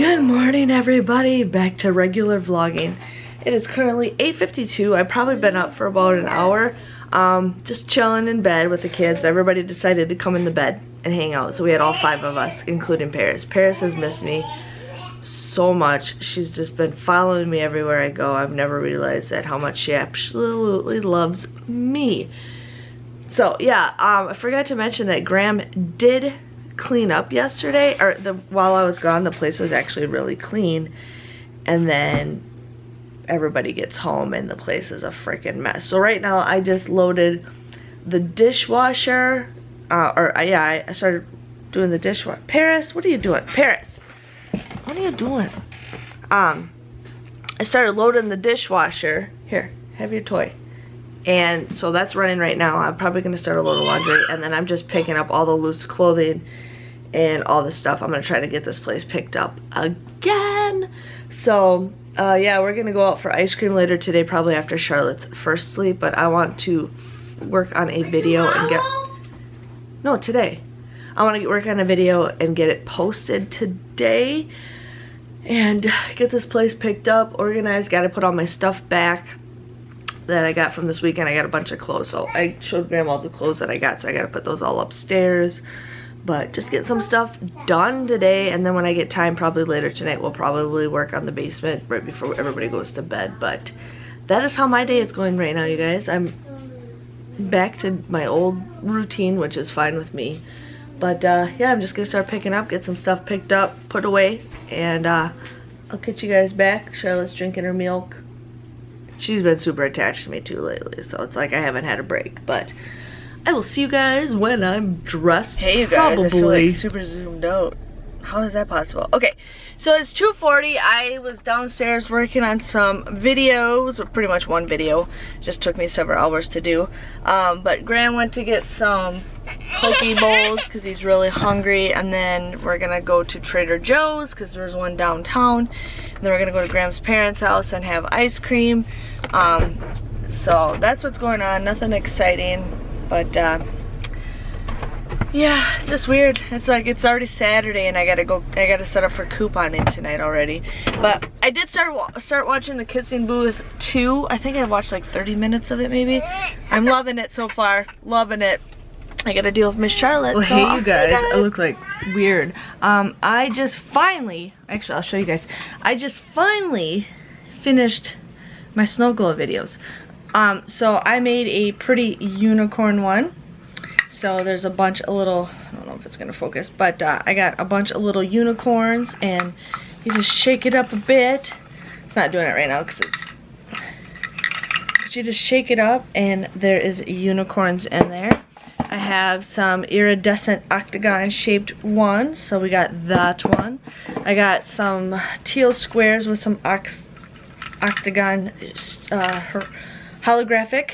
Good morning, everybody. Back to regular vlogging. It is currently 8:52. I've probably been up for about an hour, just chilling in bed with the kids. Everybody decided to come in the bed and hang out, so we had all 5 of us, including Paris. Paris has missed me so much. She's just been following me everywhere I go. I've never realized that how much she absolutely loves me. So yeah, I forgot to mention that Graham did clean up yesterday, or while I was gone, the place was actually really clean, and then everybody gets home and the place is a freaking mess. So right now I just loaded the dishwasher, I started doing the dishwasher. Paris, what are you doing? Paris, what are you doing? I started loading the dishwasher. Here, have your toy. And so that's running right now. I'm probably going to start a load of laundry, and then I'm just picking up all the loose clothing and all this stuff. I'm going to try to get this place picked up again. So yeah, we're going to go out for ice cream later today, probably after Charlotte's first sleep, but I want to work on a video and get... No, today. I want to work on a video and get it posted today and get this place picked up, organized. Got to put all my stuff back that I got from this weekend. I got a bunch of clothes, so I showed Graham all the clothes that I got, so I got to put those all upstairs. But just get some stuff done today, and then when I get time, probably later tonight, we'll probably work on the basement right before everybody goes to bed. But that is how my day is going right now, you guys. I'm back to my old routine, which is fine with me. But yeah, I'm just gonna start picking up, get some stuff picked up, put away, and I'll catch you guys back. Charlotte's drinking her milk. She's been super attached to me too lately, so it's like I haven't had a break. But I will see you guys when I'm dressed. Hey you guys, probably. I feel like super zoomed out. How is that possible? Okay, so it's 2:40. I was downstairs working on some videos, or pretty much one video. Just took me several hours to do. But Graham went to get some poke bowls because he's really hungry, and then we're gonna go to Trader Joe's because there's one downtown, and then we're gonna go to Graham's parents' house and have ice cream. So that's what's going on. Nothing exciting, but yeah, it's just weird. It's like it's already Saturday and I gotta set up for couponing tonight already. But I did start watching the Kissing Booth 2. I think I watched like 30 minutes of it maybe. I'm loving it so far. Loving it. I gotta deal with Miss Charlotte. Well, so hey you guys, I look like weird. I just finally, actually I'll show you guys. I just finally finished my snow globe videos. So I made a pretty unicorn one. So there's a bunch of little, I don't know if it's gonna focus, but I got a bunch of little unicorns, and you just shake it up a bit. It's not doing it right now because it's, but you just shake it up and there is unicorns in there. I have some iridescent octagon shaped ones, so we got that one. I got some teal squares with some octagon holographic.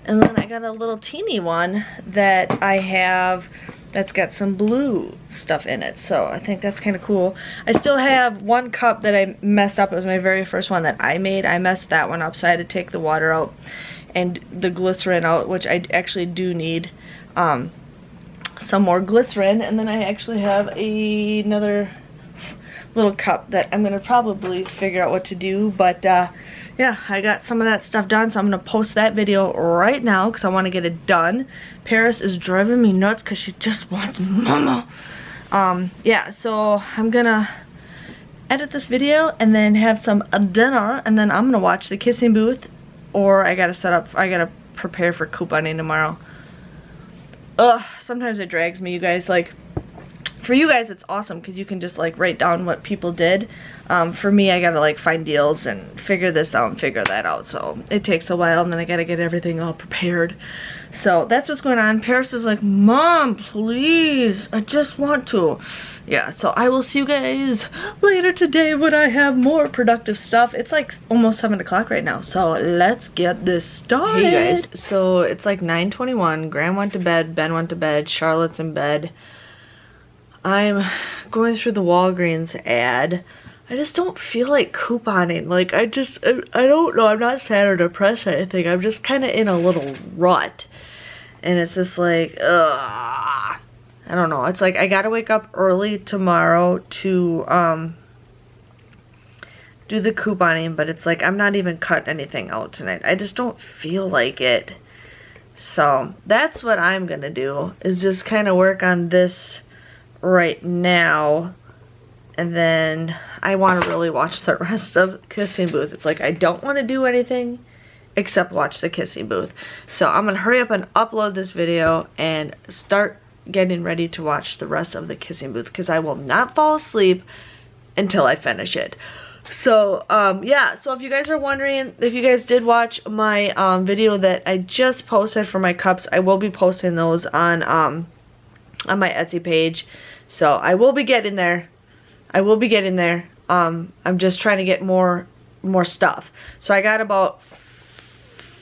And then I got a little teeny one that I have that's got some blue stuff in it. So I think that's kind of cool. I still have one cup that I messed up. It was my very first one that I made. I messed that one up, so I had to take the water out and the glycerin out, which I actually do need some more glycerin. And then I actually have another little cup that I'm gonna probably figure out what to do, but yeah, I got some of that stuff done, so I'm gonna post that video right now because I want to get it done. Paris is driving me nuts because she just wants mama. Yeah, so I'm gonna edit this video and then have some dinner, and then I'm gonna watch the Kissing Booth, or I gotta prepare for couponing tomorrow. Ugh, sometimes it drags me, you guys. Like, for you guys it's awesome because you can just like write down what people did. For me, I gotta like find deals and figure this out and figure that out, so it takes a while, and then I gotta get everything all prepared. So that's what's going on. Paris is like, Mom, please, I just want to. Yeah, so I will see you guys later today when I have more productive stuff. It's like almost 7 o'clock right now, so let's get this started. Hey you guys, so it's like 9:21. Graham went to bed, Ben went to bed, Charlotte's in bed. I'm going through the Walgreens ad. I just don't feel like couponing. Like, I don't know. I'm not sad or depressed or anything. I'm just kind of in a little rut. And it's just like, ugh. I don't know. It's like I gotta wake up early tomorrow to do the couponing, but it's like I'm not even cutting anything out tonight. I just don't feel like it. So that's what I'm gonna do, is just kind of work on this right now, and then I want to really watch the rest of Kissing Booth. It's like I don't want to do anything except watch the Kissing Booth. So I'm gonna hurry up and upload this video and start getting ready to watch the rest of the Kissing Booth, because I will not fall asleep until I finish it. So yeah, so if you guys are wondering, if you guys did watch my video that I just posted for my cups, I will be posting those on my Etsy page. So I will be getting there. I will be getting there. I'm just trying to get more stuff. So I got about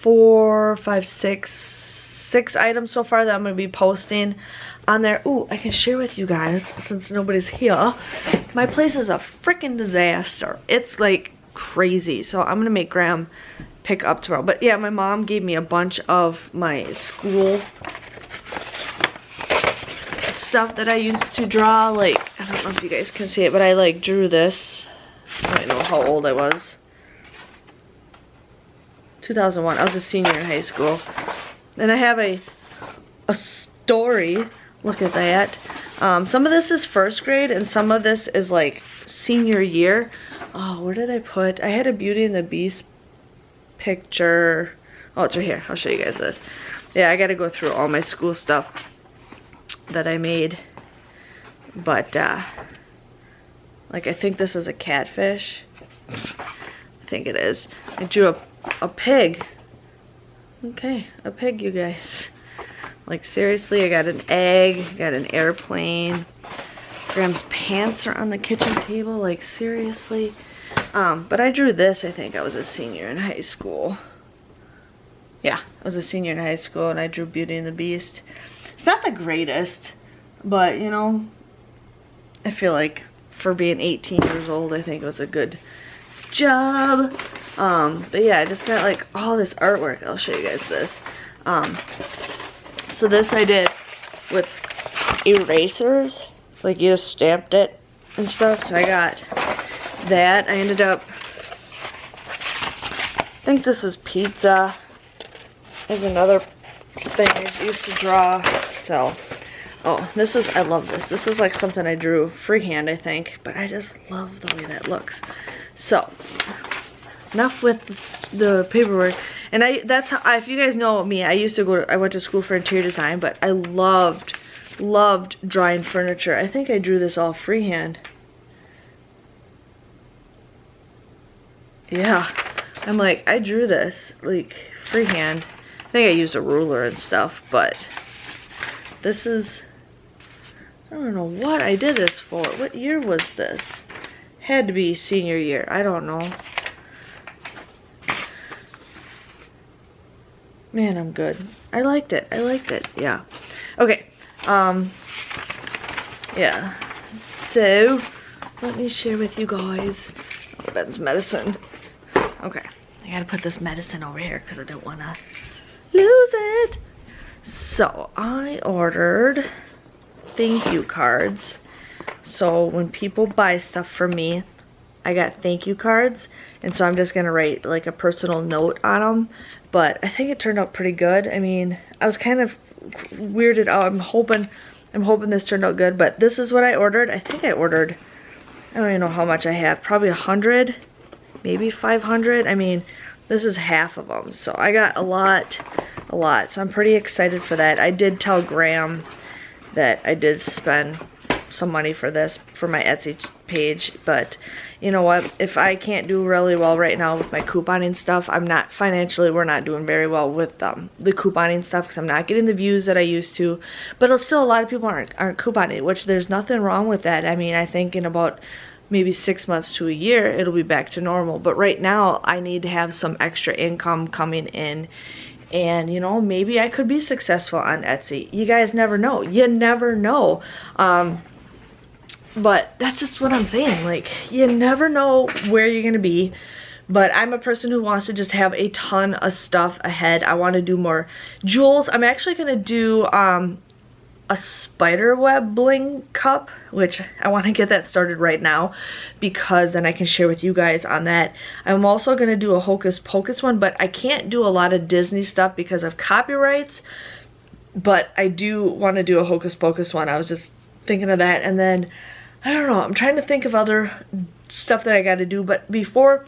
4, 5, 6 items so far that I'm going to be posting on there. Ooh, I can share with you guys since nobody's here. My place is a freaking disaster. It's like crazy. So I'm going to make Graham pick up tomorrow. But yeah, my mom gave me a bunch of my school stuff that I used to draw. Like, I don't know if you guys can see it, but I like drew this. I don't know how old I was. 2001. I was a senior in high school. And I have a story. Look at that. Some of this is first grade and some of this is like senior year. Oh, where did I put? I had a Beauty and the Beast picture. Oh, it's right here. I'll show you guys this. Yeah, I gotta go through all my school stuff that I made. But like, I think this is a catfish. I think it is. I drew a pig. Okay, a pig, you guys. Like, seriously, I got an egg, got an airplane. Graham's pants are on the kitchen table. Like, seriously. But I drew this, I think I was a senior in high school. Yeah, I was a senior in high school and I drew Beauty and the Beast. It's not the greatest, but, you know, I feel like for being 18 years old, I think it was a good job. But yeah, I just got like all this artwork. I'll show you guys this. So this I did with erasers. Like, you just stamped it and stuff. So I got that. I ended up, I think this is pizza. There's another thing I used to draw. So, oh, this is, I love this. This is like something I drew freehand, I think. But I just love the way that looks. So, enough with the paperwork. And that's how, if you guys know me, I went to school for interior design, but I loved drawing furniture. I think I drew this all freehand. Yeah, I'm like, I drew this like freehand. I think I used a ruler and stuff, but this is, I don't know what I did this for. What year was this? Had to be senior year. I don't know. Man, I'm good. I liked it. I liked it. Yeah. Okay. Yeah. So, let me share with you guys. Oh, that's medicine. Okay. I gotta put this medicine over here because I don't want to lose it. So, I ordered thank you cards. So, when people buy stuff from me, I got thank you cards. And so I'm just gonna write like a personal note on them. But I think it turned out pretty good. I mean, I was kind of weirded out. I'm hoping this turned out good. But this is what I ordered. I think I ordered, I don't even know how much I have. Probably 100, maybe 500. I mean, this is half of them. So I got a lot. So I'm pretty excited for that. I did tell Graham that I did spend some money for this, for my Etsy page, but you know what, if I can't do really well right now with my couponing stuff, I'm not financially, we're not doing very well with the couponing stuff because I'm not getting the views that I used to, but still a lot of people aren't couponing, which there's nothing wrong with that. I mean, I think in about maybe 6 months to a year it'll be back to normal, but right now I need to have some extra income coming in. And, you know, maybe I could be successful on Etsy. You guys never know. You never know. But that's just what I'm saying. Like, you never know where you're going to be. But I'm a person who wants to just have a ton of stuff ahead. I want to do more jewels. I'm actually going to do a a spider web bling cup, which I want to get that started right now because then I can share with you guys on that. I'm also going to do a Hocus Pocus one, but I can't do a lot of Disney stuff because of copyrights, but I do want to do a Hocus Pocus one. I was just thinking of that, and then I don't know, I'm trying to think of other stuff that I got to do, but before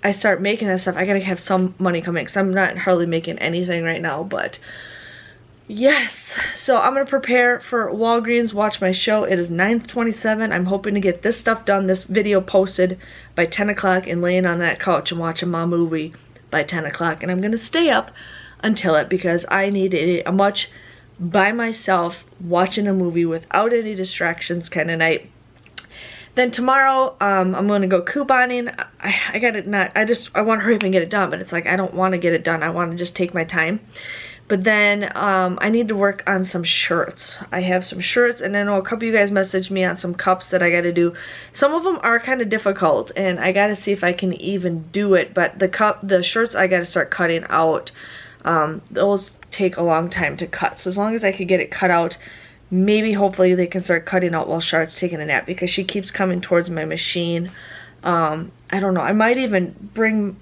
I start making that stuff, I gotta have some money coming because I'm not hardly making anything right now. But yes, so I'm gonna prepare for Walgreens, watch my show. It is 9:27. I'm hoping to get this stuff done, this video posted by 10 o'clock and laying on that couch and watching my movie by 10 o'clock. And I'm gonna stay up until it because I need a much by myself watching a movie without any distractions kind of night. Then tomorrow, I'm going to go couponing. I want to hurry up and get it done, but it's like I don't want to get it done. I want to just take my time. But then I need to work on some shirts. I have some shirts, and I know a couple of you guys messaged me on some cups that I got to do. Some of them are kind of difficult, and I got to see if I can even do it. But the shirts I got to start cutting out. Those take a long time to cut. So as long as I could get it cut out, maybe hopefully they can start cutting out while Charlotte's taking a nap because she keeps coming towards my machine. I don't know. I might even bring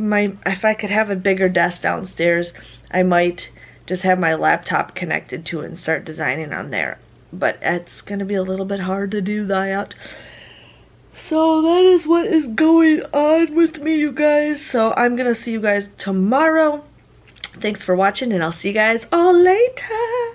if I could have a bigger desk downstairs, I might just have my laptop connected to it and start designing on there. But it's going to be a little bit hard to do that. So that is what is going on with me, you guys. So I'm going to see you guys tomorrow. Thanks for watching, and I'll see you guys all later.